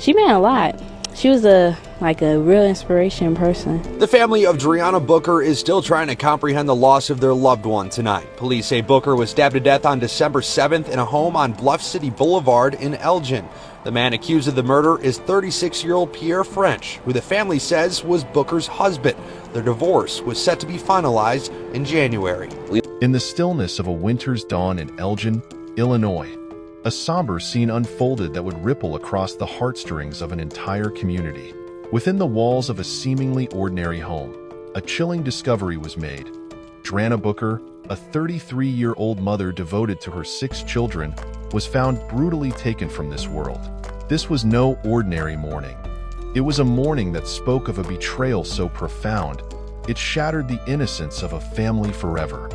She meant a lot. She was a real inspiration person. The family of Dreanna Booker is still trying to comprehend the loss of their loved one tonight. Police say Booker was stabbed to death on December 7th in a home on Bluff City Boulevard in Elgin. The man accused of the murder is 36-year-old Pierre French, who the family says was Booker's husband. Their divorce was set to be finalized in January. In the stillness of a winter's dawn in Elgin, Illinois, a somber scene unfolded that would ripple across the heartstrings of an entire community. Within the walls of a seemingly ordinary home, a chilling discovery was made. Dreanna Booker, a 33-year-old mother devoted to her 6 children, was found brutally taken from this world. This was no ordinary mourning. It was a mourning that spoke of a betrayal so profound, it shattered the innocence of a family forever.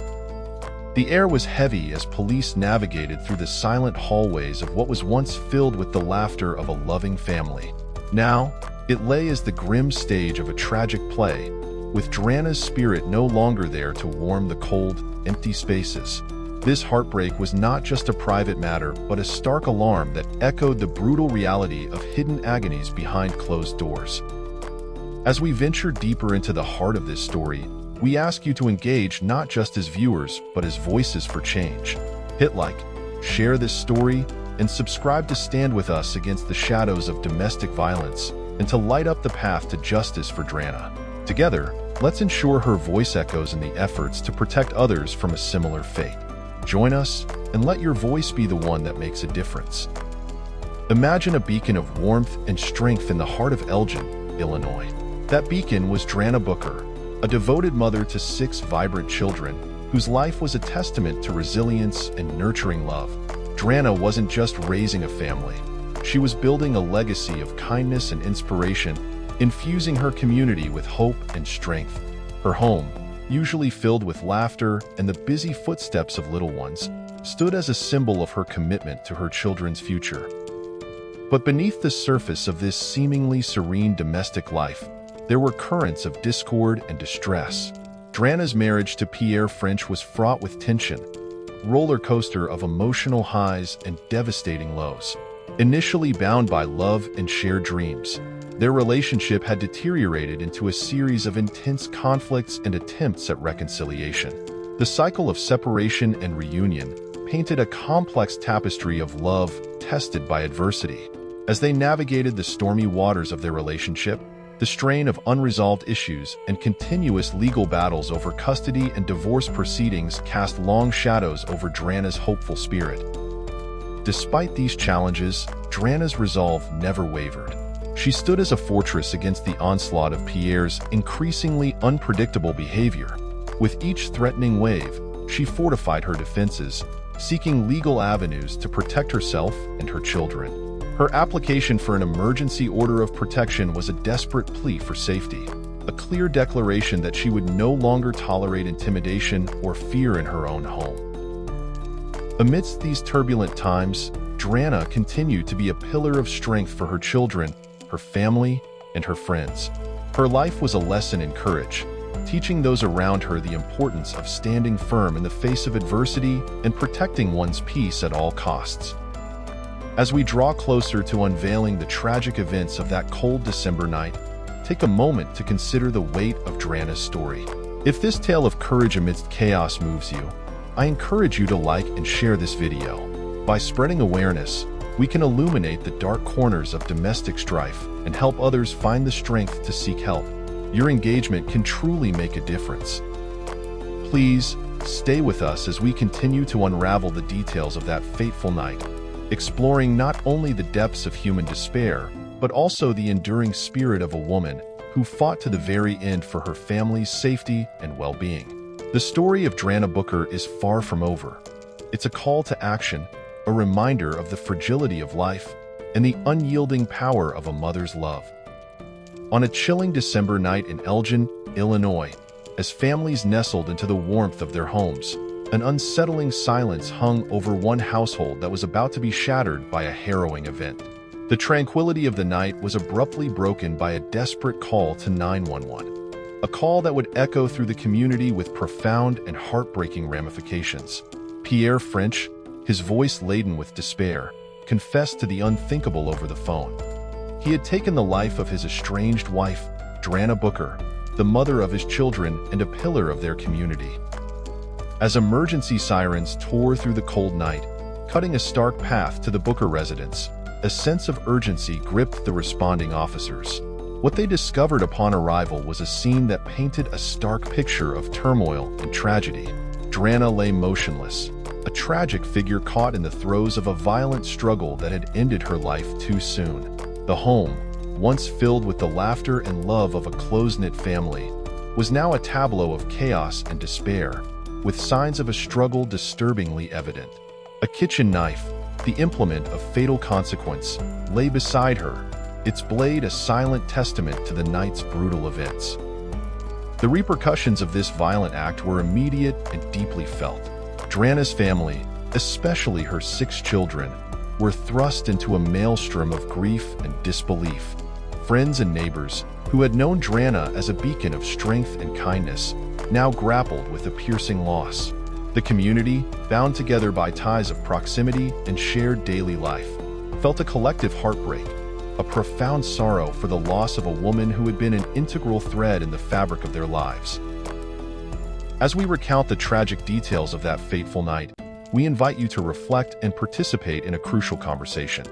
The air was heavy as police navigated through the silent hallways of what was once filled with the laughter of a loving family. Now, it lay as the grim stage of a tragic play, with Dreanna's spirit no longer there to warm the cold, empty spaces. This heartbreak was not just a private matter, but a stark alarm that echoed the brutal reality of hidden agonies behind closed doors. As we venture deeper into the heart of this story, we ask you to engage not just as viewers, but as voices for change. Hit like, share this story, and subscribe to stand with us against the shadows of domestic violence and to light up the path to justice for Dreanna. Together, let's ensure her voice echoes in the efforts to protect others from a similar fate. Join us and let your voice be the one that makes a difference. Imagine a beacon of warmth and strength in the heart of Elgin, Illinois. That beacon was Dreanna Booker, a devoted mother to 6 vibrant children, whose life was a testament to resilience and nurturing love. Dreanna wasn't just raising a family. She was building a legacy of kindness and inspiration, infusing her community with hope and strength. Her home, usually filled with laughter and the busy footsteps of little ones, stood as a symbol of her commitment to her children's future. But beneath the surface of this seemingly serene domestic life, there were currents of discord and distress. Dreanna's marriage to Pierre French was fraught with tension, roller coaster of emotional highs and devastating lows. Initially bound by love and shared dreams, their relationship had deteriorated into a series of intense conflicts and attempts at reconciliation. The cycle of separation and reunion painted a complex tapestry of love tested by adversity. As they navigated the stormy waters of their relationship, the strain of unresolved issues and continuous legal battles over custody and divorce proceedings cast long shadows over Dreanna's hopeful spirit. Despite these challenges, Dreanna's resolve never wavered. She stood as a fortress against the onslaught of Pierre's increasingly unpredictable behavior. With each threatening wave, she fortified her defenses, seeking legal avenues to protect herself and her children. Her application for an emergency order of protection was a desperate plea for safety, a clear declaration that she would no longer tolerate intimidation or fear in her own home. Amidst these turbulent times, Dreanna continued to be a pillar of strength for her children, her family, and her friends. Her life was a lesson in courage, teaching those around her the importance of standing firm in the face of adversity and protecting one's peace at all costs. As we draw closer to unveiling the tragic events of that cold December night, take a moment to consider the weight of Dreanna's story. If this tale of courage amidst chaos moves you, I encourage you to like and share this video. By spreading awareness, we can illuminate the dark corners of domestic strife and help others find the strength to seek help. Your engagement can truly make a difference. Please, stay with us as we continue to unravel the details of that fateful night, exploring not only the depths of human despair, but also the enduring spirit of a woman who fought to the very end for her family's safety and well-being. The story of Dreanna Booker is far from over. It's a call to action, a reminder of the fragility of life and the unyielding power of a mother's love. On a chilling December night in Elgin, Illinois, as families nestled into the warmth of their homes, an unsettling silence hung over one household that was about to be shattered by a harrowing event. The tranquility of the night was abruptly broken by a desperate call to 911, a call that would echo through the community with profound and heartbreaking ramifications. Pierre French, his voice laden with despair, confessed to the unthinkable over the phone. He had taken the life of his estranged wife, Dreanna Booker, the mother of his children and a pillar of their community. As emergency sirens tore through the cold night, cutting a stark path to the Booker residence, a sense of urgency gripped the responding officers. What they discovered upon arrival was a scene that painted a stark picture of turmoil and tragedy. Dreanna lay motionless, a tragic figure caught in the throes of a violent struggle that had ended her life too soon. The home, once filled with the laughter and love of a close-knit family, was now a tableau of chaos and despair, with signs of a struggle disturbingly evident. A kitchen knife, the implement of fatal consequence, lay beside her, its blade a silent testament to the night's brutal events. The repercussions of this violent act were immediate and deeply felt. Dreanna's family, especially her 6 children, were thrust into a maelstrom of grief and disbelief. Friends and neighbors, who had known Dreanna as a beacon of strength and kindness, now grappled with a piercing loss. The community, bound together by ties of proximity and shared daily life, felt a collective heartbreak, a profound sorrow for the loss of a woman who had been an integral thread in the fabric of their lives. As we recount the tragic details of that fateful night, we invite you to reflect and participate in a crucial conversation.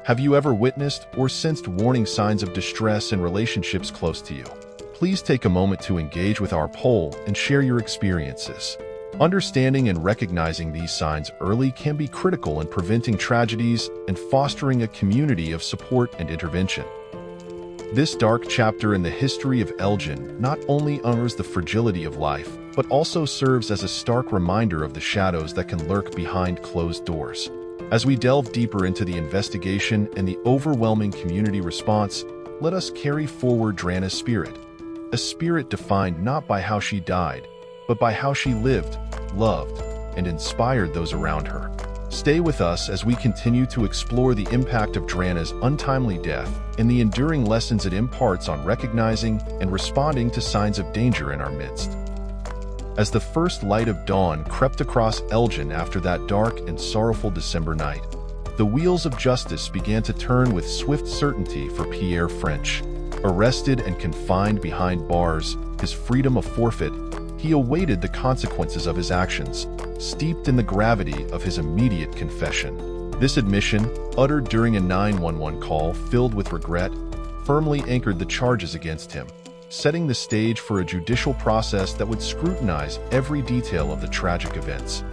Have you ever witnessed or sensed warning signs of distress in relationships close to you? Please take a moment to engage with our poll and share your experiences. Understanding and recognizing these signs early can be critical in preventing tragedies and fostering a community of support and intervention. This dark chapter in the history of Elgin not only honors the fragility of life, but also serves as a stark reminder of the shadows that can lurk behind closed doors. As we delve deeper into the investigation and the overwhelming community response, let us carry forward Dreanna's spirit, a spirit defined not by how she died, but by how she lived, loved, and inspired those around her. Stay with us as we continue to explore the impact of Dreanna's untimely death and the enduring lessons it imparts on recognizing and responding to signs of danger in our midst. As the first light of dawn crept across Elgin after that dark and sorrowful December night, the wheels of justice began to turn with swift certainty for Pierre French. Arrested and confined behind bars, his freedom a forfeit, he awaited the consequences of his actions, steeped in the gravity of his immediate confession. This admission, uttered during a 911 call filled with regret, firmly anchored the charges against him, setting the stage for a judicial process that would scrutinize every detail of the tragic events.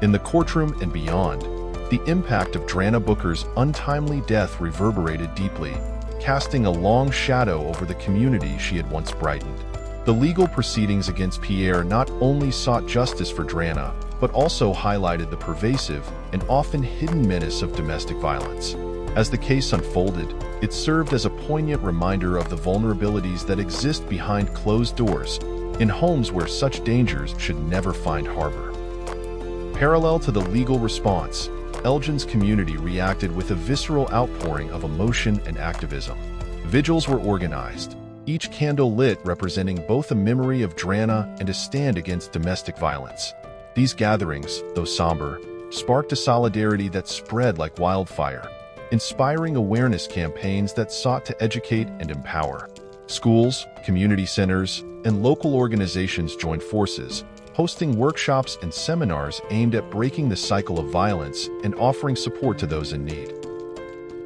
In the courtroom and beyond, the impact of Dreanna Booker's untimely death reverberated deeply, casting a long shadow over the community she had once brightened. The legal proceedings against Pierre not only sought justice for Dreanna, but also highlighted the pervasive and often hidden menace of domestic violence. As the case unfolded, it served as a poignant reminder of the vulnerabilities that exist behind closed doors, in homes where such dangers should never find harbor. Parallel to the legal response, Elgin's community reacted with a visceral outpouring of emotion and activism. Vigils were organized, each candle lit representing both a memory of Dreanna and a stand against domestic violence. These gatherings, though somber, sparked a solidarity that spread like wildfire, inspiring awareness campaigns that sought to educate and empower. Schools, community centers, and local organizations joined forces, hosting workshops and seminars aimed at breaking the cycle of violence and offering support to those in need.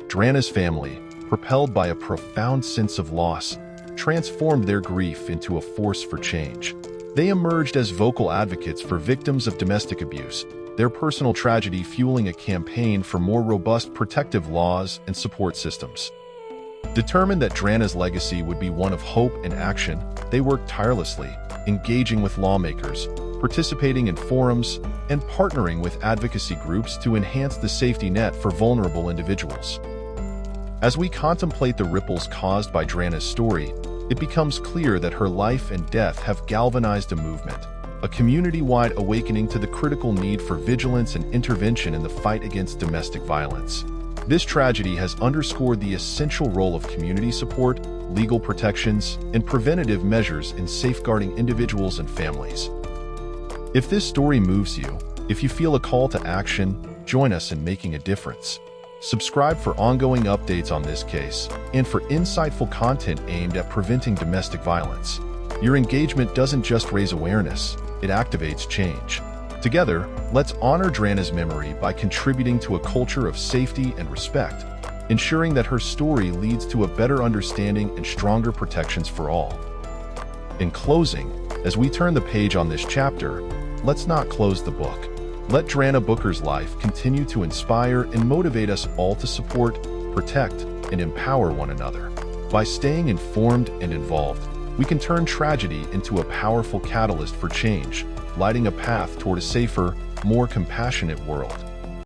Dreanna's family, propelled by a profound sense of loss, transformed their grief into a force for change. They emerged as vocal advocates for victims of domestic abuse, their personal tragedy fueling a campaign for more robust protective laws and support systems. Determined that Dreanna's legacy would be one of hope and action, they worked tirelessly, engaging with lawmakers, participating in forums, and partnering with advocacy groups to enhance the safety net for vulnerable individuals. As we contemplate the ripples caused by Dreanna's story, it becomes clear that her life and death have galvanized a movement, a community-wide awakening to the critical need for vigilance and intervention in the fight against domestic violence. This tragedy has underscored the essential role of community support, legal protections, and preventative measures in safeguarding individuals and families. If this story moves you, if you feel a call to action, join us in making a difference. Subscribe for ongoing updates on this case and for insightful content aimed at preventing domestic violence. Your engagement doesn't just raise awareness, it activates change. Together, let's honor Dreanna's memory by contributing to a culture of safety and respect, ensuring that her story leads to a better understanding and stronger protections for all. In closing, as we turn the page on this chapter, let's not close the book. Let Dreanna Booker's life continue to inspire and motivate us all to support, protect, and empower one another. By staying informed and involved, we can turn tragedy into a powerful catalyst for change, lighting a path toward a safer, more compassionate world.